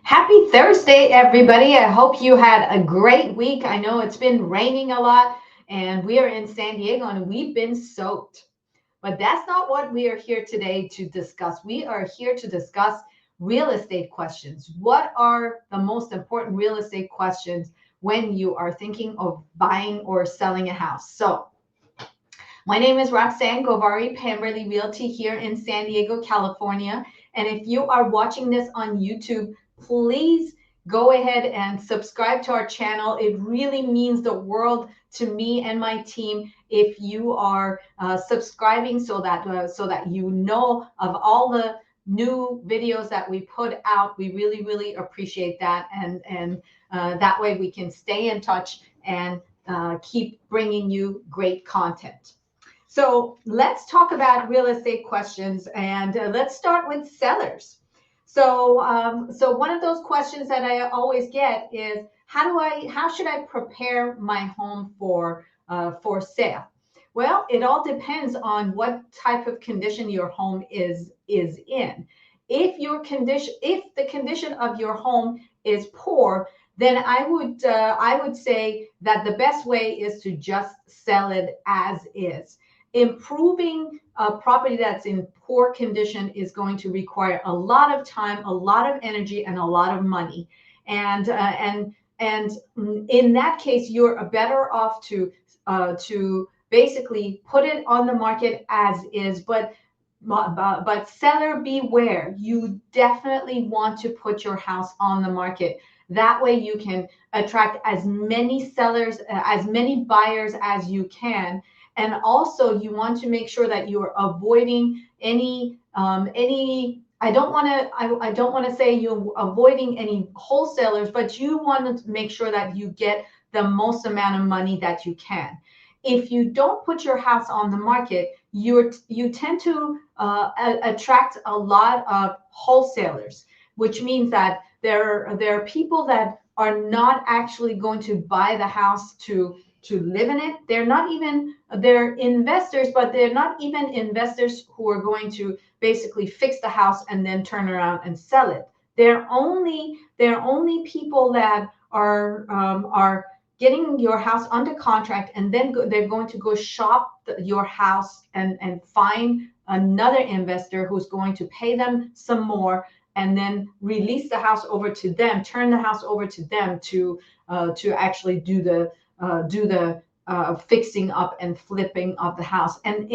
Happy Thursday, everybody. I hope you had a great week. I know it's been raining a lot, and we are in San Diego and we've been soaked. But that's not what we are here today to discuss. We are here to discuss real estate questions. What are the most important real estate questions when you are thinking of buying or selling a house? So, my name is Roxanne Govari, Pemberley Realty here in San Diego, California. And if you are watching this on YouTube, please go ahead and subscribe to our channel. It really means the world to me and my team if you are subscribing so that you know of all the new videos that we put out. We really appreciate that, and that way we can stay in touch and keep bringing you great content. So let's talk about real estate questions, and let's start with sellers. So one of those questions that I always get is, how should I prepare my home for sale? Well, it all depends on what type of condition your home is in. If the condition of your home is poor, then I would say that the best way is to just sell it as is. Improving a property that's in poor condition is going to require a lot of time, a lot of energy, and a lot of money. And in that case, you're better off to basically put it on the market as is. But seller beware. You definitely want to put your house on the market. That way you can attract as many sellers, as many buyers as you can. And also you want to make sure that you're avoiding any I don't want to say you're avoiding any wholesalers, but you want to make sure that you get the most amount of money that you can. If you don't put your house on the market, you tend to attract a lot of wholesalers, which means that there are people that are not actually going to buy the house to live in it. They're investors, but they're not even investors who are going to basically fix the house and then turn around and sell it. They're only people that are getting your house under contract, and then they're going to go shop your house and find another investor who's going to pay them some more, and then release the house over to them, turn the house over to them to actually do the fixing up and flipping of the house. And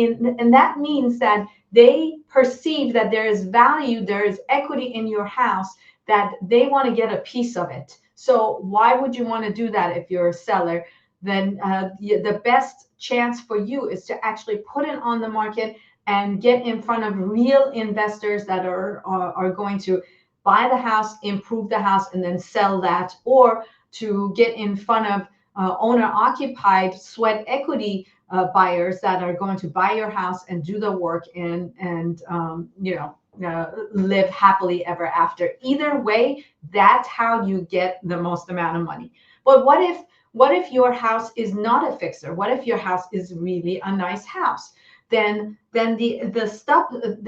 that means that they perceive that there is value, there is equity in your house, that they want to get a piece of it. So why would you want to do that if you're a seller? Then the best chance for you is to actually put it on the market and get in front of real investors that are going to buy the house, improve the house, and then sell that, or to get in front of owner-occupied sweat equity buyers that are going to buy your house and do the work and live happily ever after. Either way, that's how you get the most amount of money. But what if your house is not a fixer? What if your house is really a nice house? Then the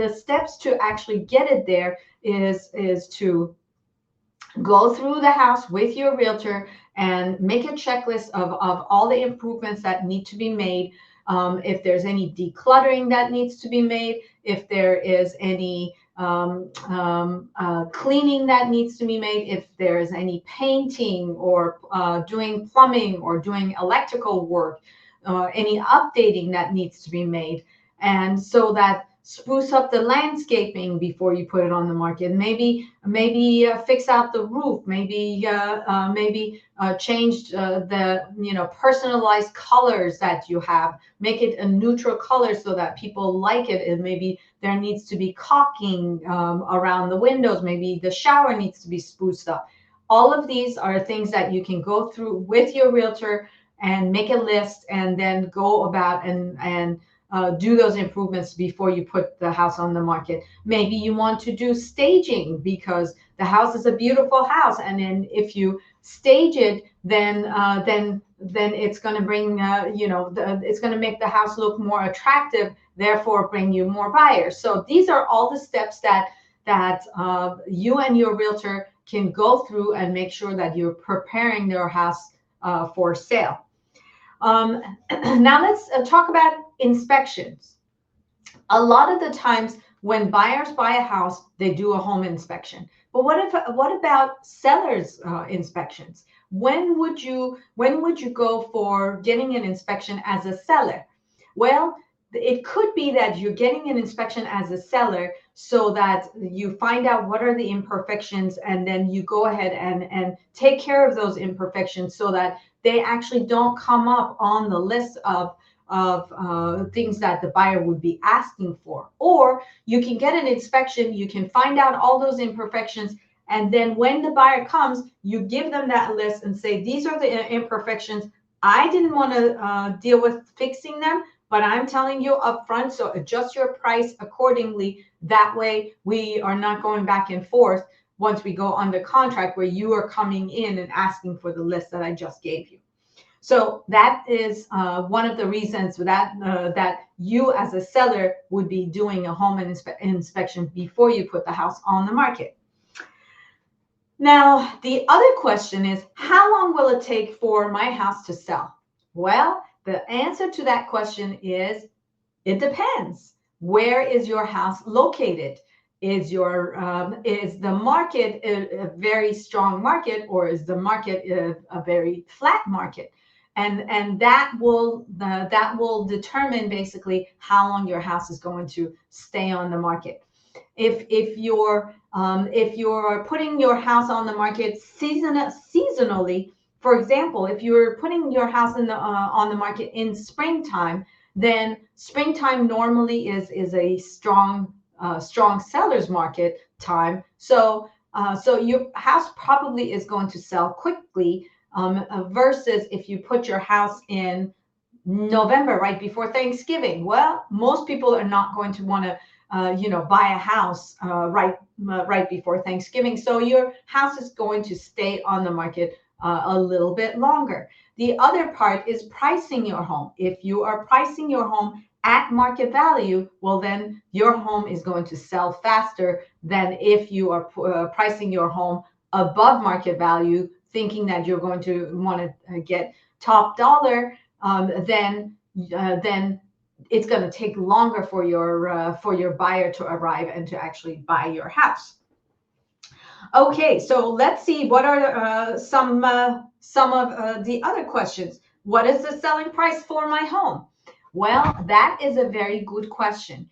steps to actually get it there is to go through the house with your realtor and make a checklist of all the improvements that need to be made. If there's any decluttering that needs to be made, if there is any cleaning that needs to be made, if there is any painting or doing plumbing or doing electrical work, any updating that needs to be made. And so that spruce up the landscaping before you put it on the market. Maybe fix out the roof. Maybe change the personalized colors that you have. Make it a neutral color so that people like it. And maybe there needs to be caulking around the windows. Maybe the shower needs to be spruced up. All of these are things that you can go through with your realtor and make a list, and then go about and do those improvements before you put the house on the market. Maybe you want to do staging because the house is a beautiful house, and then if you stage it, then it's going to bring it's going to make the house look more attractive, therefore bring you more buyers. So these are all the steps that you and your realtor can go through and make sure that you're preparing their house for sale. Now let's talk about inspections. A lot of the times when buyers buy a house, they do a home inspection. But what about sellers inspections? When would you go for getting an inspection as a seller? Well, it could be that you're getting an inspection as a seller so that you find out what are the imperfections, and then you go ahead and take care of those imperfections so that they actually don't come up on the list of things that the buyer would be asking for. Or you can get an inspection, you can find out all those imperfections, and then when the buyer comes, you give them that list and say, these are the imperfections. I didn't want to deal with fixing them, but I'm telling you up front, so adjust your price accordingly. That way we are not going back and forth once we go under contract where you are coming in and asking for the list that I just gave you. So that is one of the reasons that you as a seller would be doing a home inspection before you put the house on the market. Now, the other question is, how long will it take for my house to sell? Well, the answer to that question is, it depends. Where is your house located? Is the market a very strong market, or is the market a very flat market? And that will determine basically how long your house is going to stay on the market. If you're putting your house on the market seasonally, for example, if you're putting your house on the market in springtime, then springtime normally is a strong seller's market time. So your house probably is going to sell quickly, versus if you put your house in November, right before Thanksgiving. Well, most people are not going to want to buy a house right before Thanksgiving. So your house is going to stay on the market a little bit longer. The other part is pricing your home. If you are pricing your home at market value, well, then your home is going to sell faster than if you are pricing your home above market value, thinking that you're going to want to get top dollar. Then it's going to take longer for your buyer to arrive and to actually buy your house. Okay, so let's see, what are some of the other questions. What is the selling price for my home? Well, that is a very good question.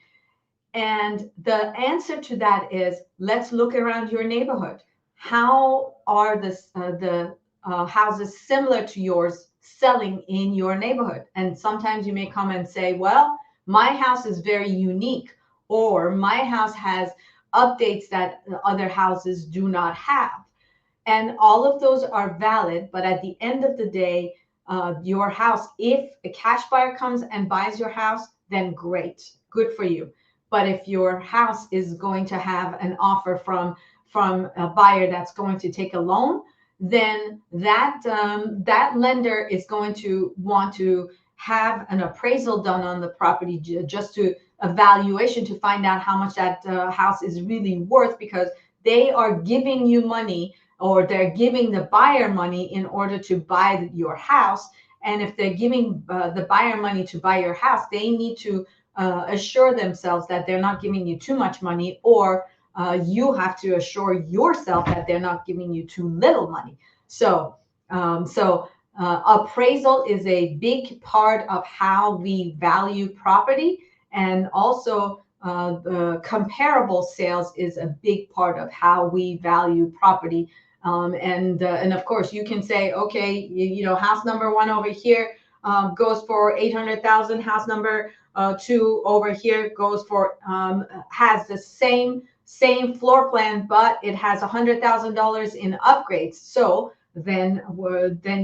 And the answer to that is, let's look around your neighborhood. How are the houses similar to yours selling in your neighborhood? And sometimes you may come and say, well, my house is very unique, or my house has updates that other houses do not have. And all of those are valid, but at the end of the day, your house, if a cash buyer comes and buys your house, then great, good for you. But if your house is going to have an offer from a buyer that's going to take a loan, then that lender is going to want to have an appraisal done on the property, just to evaluation, to find out how much that house is really worth, because they are giving you money, or they're giving the buyer money in order to buy your house. And if they're giving the buyer money to buy your house, they need to assure themselves that they're not giving you too much money, or you have to assure yourself that they're not giving you too little money. So appraisal is a big part of how we value property, and also the comparable sales is a big part of how we value property. And of course, you can say, okay, house number 1 over here goes for 800,000. House number 2 over here goes for has the same floor plan, but it has $100,000 in upgrades. So then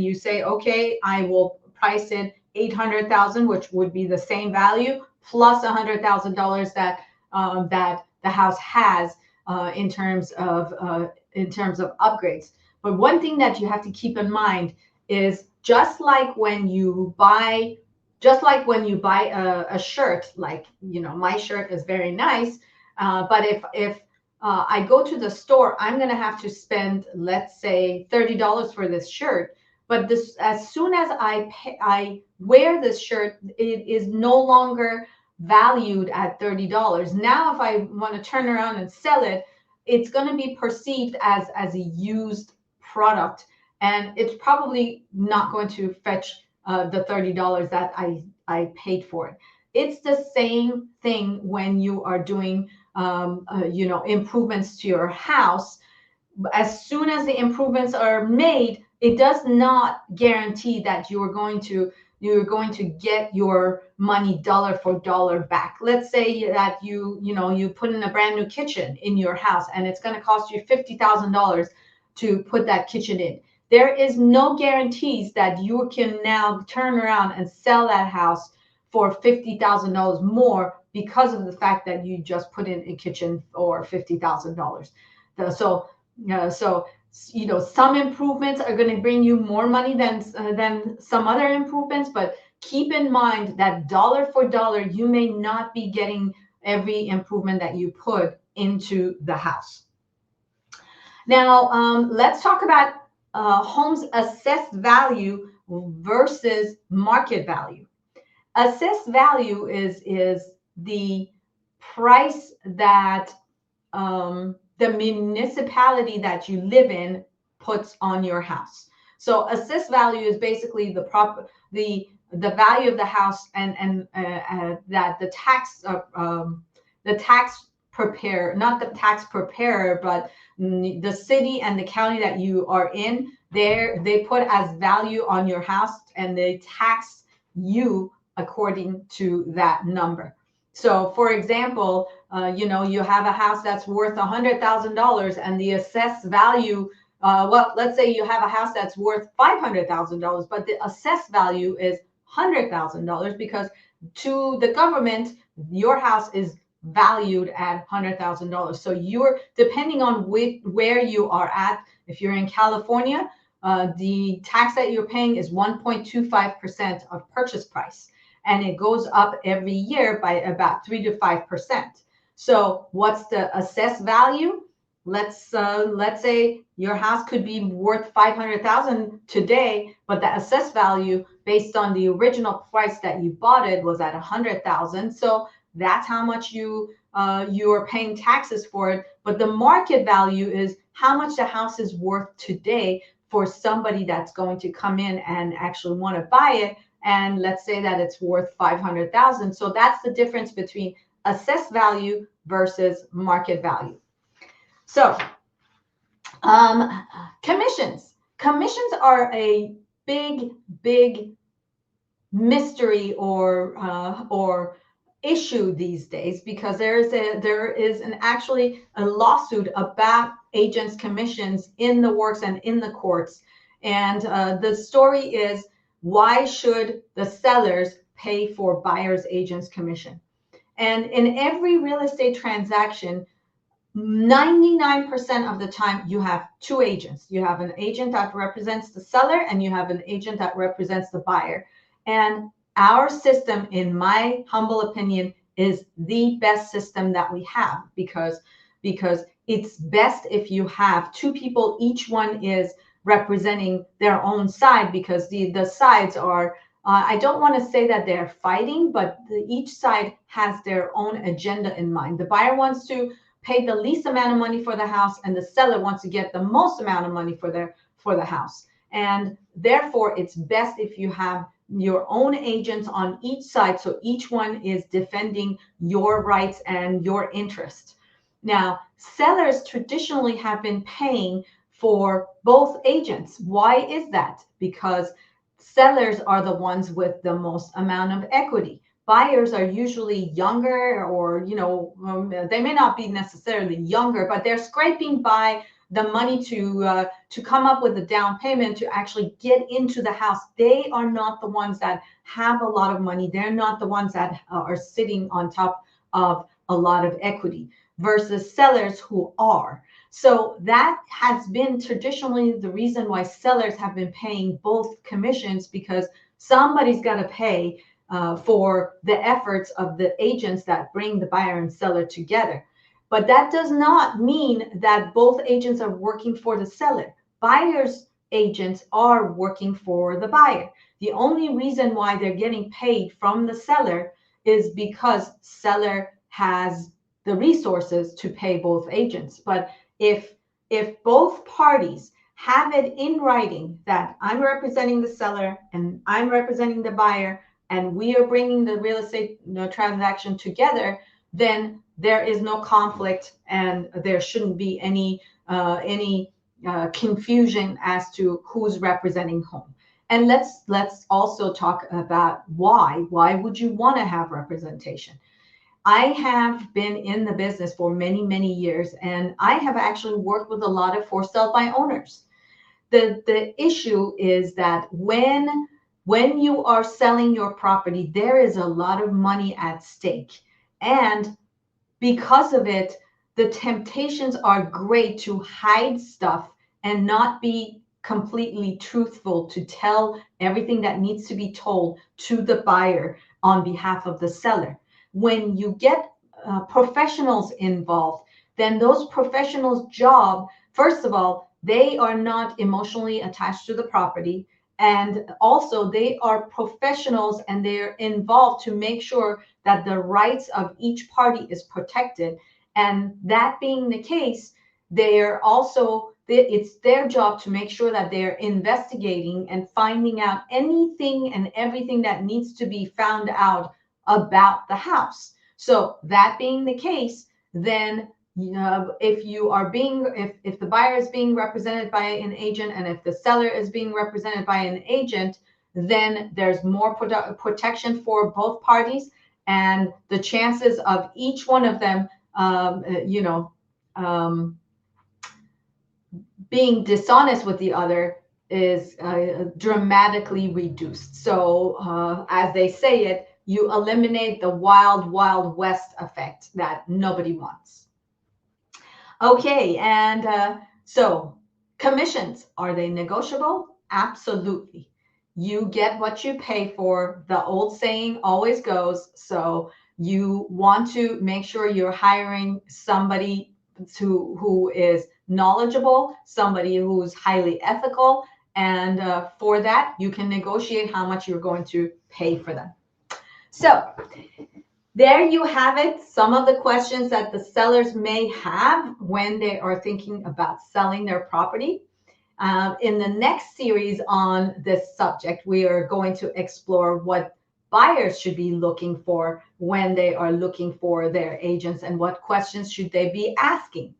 you say, okay, I will price it 800,000, which would be the same value, plus $100,000 that the house has in terms of upgrades. But one thing that you have to keep in mind is, just like when you buy a shirt, like my shirt is very nice, but if I go to the store, I'm going to have to spend, let's say, $30 for this shirt. But this, as soon as I wear this shirt, it is no longer valued at $30. Now, if I want to turn around and sell it, it's going to be perceived as a used product, and it's probably not going to fetch the $30 that I paid for it. It's the same thing when you are doing improvements to your house. As soon as the improvements are made, it does not guarantee that you're going to get your money dollar for dollar back. Let's say that you put in a brand new kitchen in your house, and it's going to cost you $50,000 to put that kitchen in. There is no guarantees that you can now turn around and sell that house for $50,000 more because of the fact that you just put in a kitchen for $50,000. So some improvements are going to bring you more money than some other improvements, but keep in mind that dollar for dollar, you may not be getting every improvement that you put into the house. Now, let's talk about homes assessed value versus market value. Assessed value is the price that the municipality that you live in puts on your house. So assessed value is basically the value of the house and that the tax preparer, not the tax preparer, but the city and the county that you are in, they put as value on your house, and they tax you according to that number. So, for example, you have a house that's worth $100,000, and the assessed value, let's say you have a house that's worth $500,000, but the assessed value is $100,000 because to the government, your house is valued at $100,000. So you're, depending on where you are at, if you're in California, the tax that you're paying is 1.25% of purchase price, and it goes up every year by about 3 to 5%. So what's the assessed value? Let's say your house could be worth $500,000 today, but the assessed value based on the original price that you bought it was at $100,000. So that's how much you are paying taxes for it. But the market value is how much the house is worth today for somebody that's going to come in and actually want to buy it. And let's say that it's worth $500,000. So that's the difference between assessed value versus market value. So commissions. Commissions are a big mystery or issue these days, because there is actually a lawsuit about agents' commissions in the works and in the courts. And the story is, why should the sellers pay for buyer's agent's commission? And in every real estate transaction, 99% of the time, you have two agents. You have an agent that represents the seller, and you have an agent that represents the buyer. And our system, in my humble opinion, is the best system that we have, because it's best if you have two people, each one is representing their own side, because the sides are, I don't want to say that they're fighting, but each side has their own agenda in mind. The buyer wants to pay the least amount of money for the house, and the seller wants to get the most amount of money for the house. And therefore, it's best if you have your own agents on each side, so each one is defending your rights and your interest. Now, sellers traditionally have been paying for both agents. Why is that? Because sellers are the ones with the most amount of equity. Buyers are usually younger, or they may not be necessarily younger, but they're scraping by the money to come up with a down payment to actually get into the house. They are not the ones that have a lot of money. They're not the ones that are sitting on top of a lot of equity, versus sellers who are. So that has been traditionally the reason why sellers have been paying both commissions, because somebody's got to pay for the efforts of the agents that bring the buyer and seller together. But that does not mean that both agents are working for the seller. Buyer's agents are working for the buyer. The only reason why they're getting paid from the seller is because seller has the resources to pay both agents. But if both parties have it in writing that I'm representing the seller and I'm representing the buyer, and we are bringing the real estate transaction together, then there is no conflict and there shouldn't be any confusion as to who's representing whom. And let's also talk about why. Why would you want to have representation? I have been in the business for many, many years, and I have actually worked with a lot of for sale by owners. The issue is that when you are selling your property, there is a lot of money at stake. And because of it, the temptations are great to hide stuff and not be completely truthful, to tell everything that needs to be told to the buyer on behalf of the seller. When you get professionals involved, then those professionals' job, first of all, they are not emotionally attached to the property. And also, they are professionals and they're involved to make sure that the rights of each party is protected. And that being the case, they're also, it's their job to make sure that they're investigating and finding out anything and everything that needs to be found out about the house. So that being the case, then if you are if the buyer is being represented by an agent and if the seller is being represented by an agent, then there's more protection for both parties, and the chances of each one of them being dishonest with the other is dramatically reduced. So as they say it, you eliminate the wild, wild west effect that nobody wants. Okay, and so commissions, are they negotiable? Absolutely. You get what you pay for. The old saying always goes. So you want to make sure you're hiring somebody who is knowledgeable, somebody who's highly ethical, and for that, you can negotiate how much you're going to pay for them. So there you have it, some of the questions that the sellers may have when they are thinking about selling their property. In the next series on this subject, we are going to explore what buyers should be looking for when they are looking for their agents and what questions should they be asking.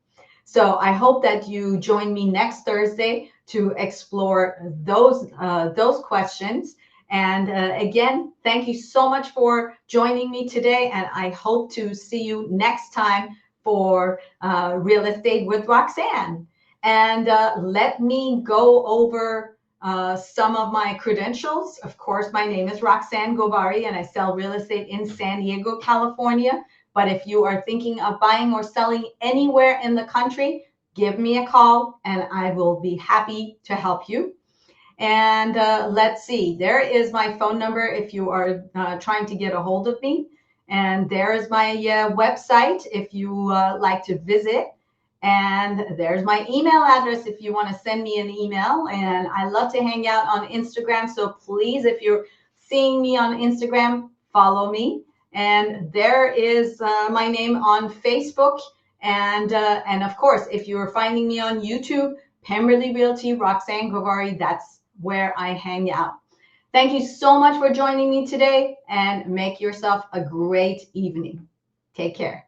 So I hope that you join me next Thursday to explore those questions. And again, thank you so much for joining me today. And I hope to see you next time for Real Estate with Roxanne. And let me go over some of my credentials. Of course, my name is Roxanne Govari, and I sell real estate in San Diego, California. But if you are thinking of buying or selling anywhere in the country, give me a call and I will be happy to help you. And let's see, there is my phone number if you are trying to get a hold of me. And there is my website if you like to visit. And there's my email address if you want to send me an email. And I love to hang out on Instagram. So please, if you're seeing me on Instagram, follow me. And there is my name on Facebook. And of course, if you're finding me on YouTube, Pemberley Realty, Roxanne Govari, that's where I hang out. Thank you so much for joining me today, and make yourself a great evening. Take care.